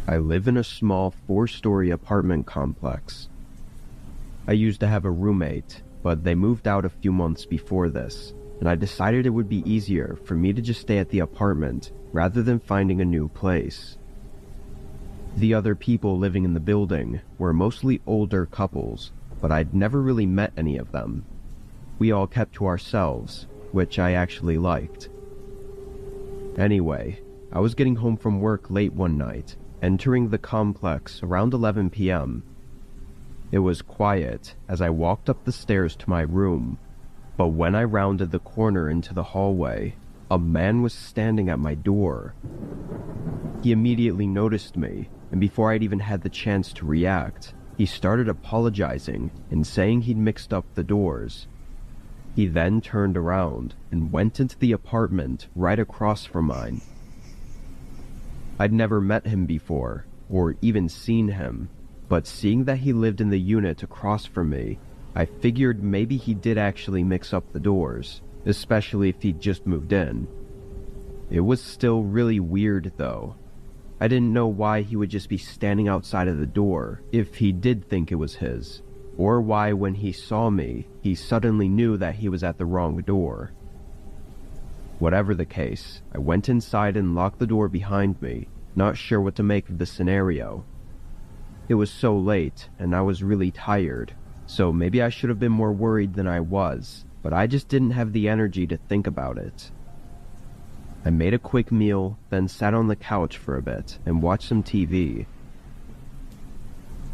I live in a small 4-story apartment complex. I used to have a roommate, but they moved out a few months before this, and I decided it would be easier for me to just stay at the apartment rather than finding a new place. The other people living in the building were mostly older couples, but I'd never really met any of them. We all kept to ourselves, which I actually liked. Anyway, I was getting home from work late one night, entering the complex around 11 p.m. It was quiet as I walked up the stairs to my room, but when I rounded the corner into the hallway, a man was standing at my door. He immediately noticed me, and before I'd even had the chance to react, he started apologizing and saying he'd mixed up the doors. He then turned around and went into the apartment right across from mine. I'd never met him before, or even seen him, but seeing that he lived in the unit across from me, I figured maybe he did actually mix up the doors, especially if he'd just moved in. It was still really weird though. I didn't know why he would just be standing outside of the door if he did think it was his, or why when he saw me, he suddenly knew that he was at the wrong door. Whatever the case, I went inside and locked the door behind me, not sure what to make of the scenario. It was so late, and I was really tired, so maybe I should have been more worried than I was, but I just didn't have the energy to think about it. I made a quick meal, then sat on the couch for a bit and watched some TV.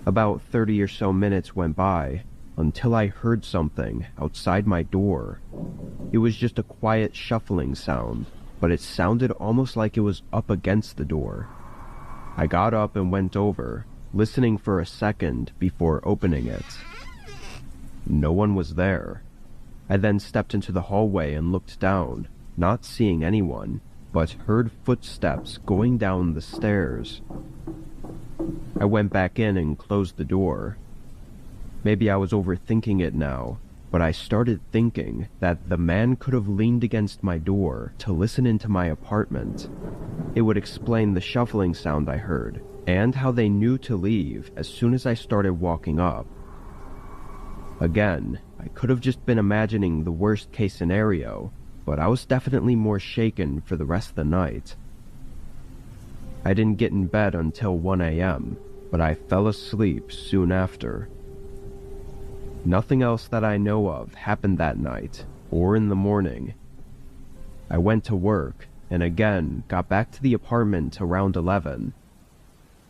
About 30 or so minutes went by, until I heard something outside my door. It was just a quiet shuffling sound, but it sounded almost like it was up against the door. I got up and went over, listening for a second before opening it. No one was there. I then stepped into the hallway and looked down, not seeing anyone, but heard footsteps going down the stairs. I went back in and closed the door. Maybe I was overthinking it now, but I started thinking that the man could have leaned against my door to listen into my apartment. It would explain the shuffling sound I heard, and how they knew to leave as soon as I started walking up. Again, I could have just been imagining the worst case scenario, but I was definitely more shaken for the rest of the night. I didn't get in bed until 1 a.m., but I fell asleep soon after. Nothing else that I know of happened that night, or in the morning. I went to work, and again got back to the apartment around 11.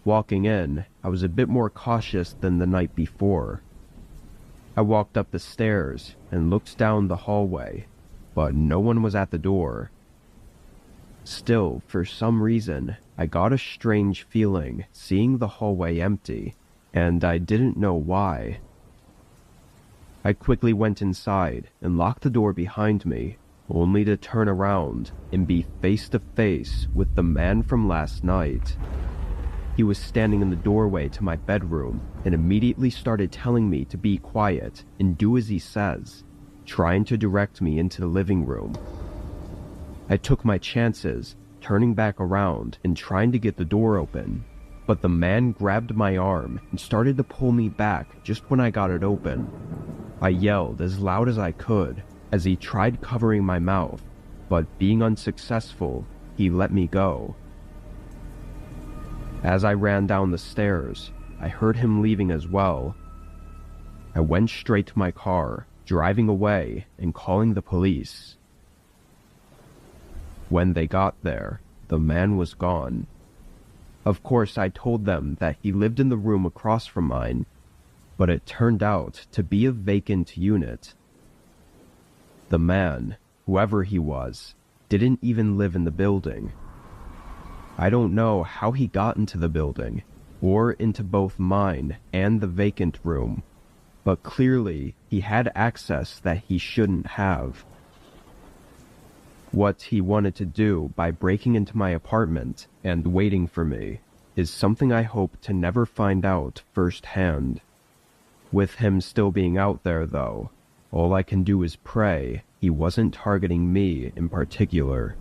Walking in, I was a bit more cautious than the night before. I walked up the stairs and looked down the hallway, but no one was at the door. Still, for some reason, I got a strange feeling seeing the hallway empty, and I didn't know why. I quickly went inside and locked the door behind me, only to turn around and be face to face with the man from last night. He was standing in the doorway to my bedroom and immediately started telling me to be quiet and do as he says, trying to direct me into the living room. I took my chances, turning back around and trying to get the door open, but the man grabbed my arm and started to pull me back just when I got it open. I yelled as loud as I could as he tried covering my mouth, but being unsuccessful, he let me go. As I ran down the stairs, I heard him leaving as well. I went straight to my car, driving away and calling the police. When they got there, the man was gone. Of course, I told them that he lived in the room across from mine, but it turned out to be a vacant unit. The man, whoever he was, didn't even live in the building. I don't know how he got into the building, or into both mine and the vacant room, but clearly he had access that he shouldn't have. What he wanted to do by breaking into my apartment and waiting for me is something I hope to never find out firsthand. With him still being out there though, all I can do is pray he wasn't targeting me in particular.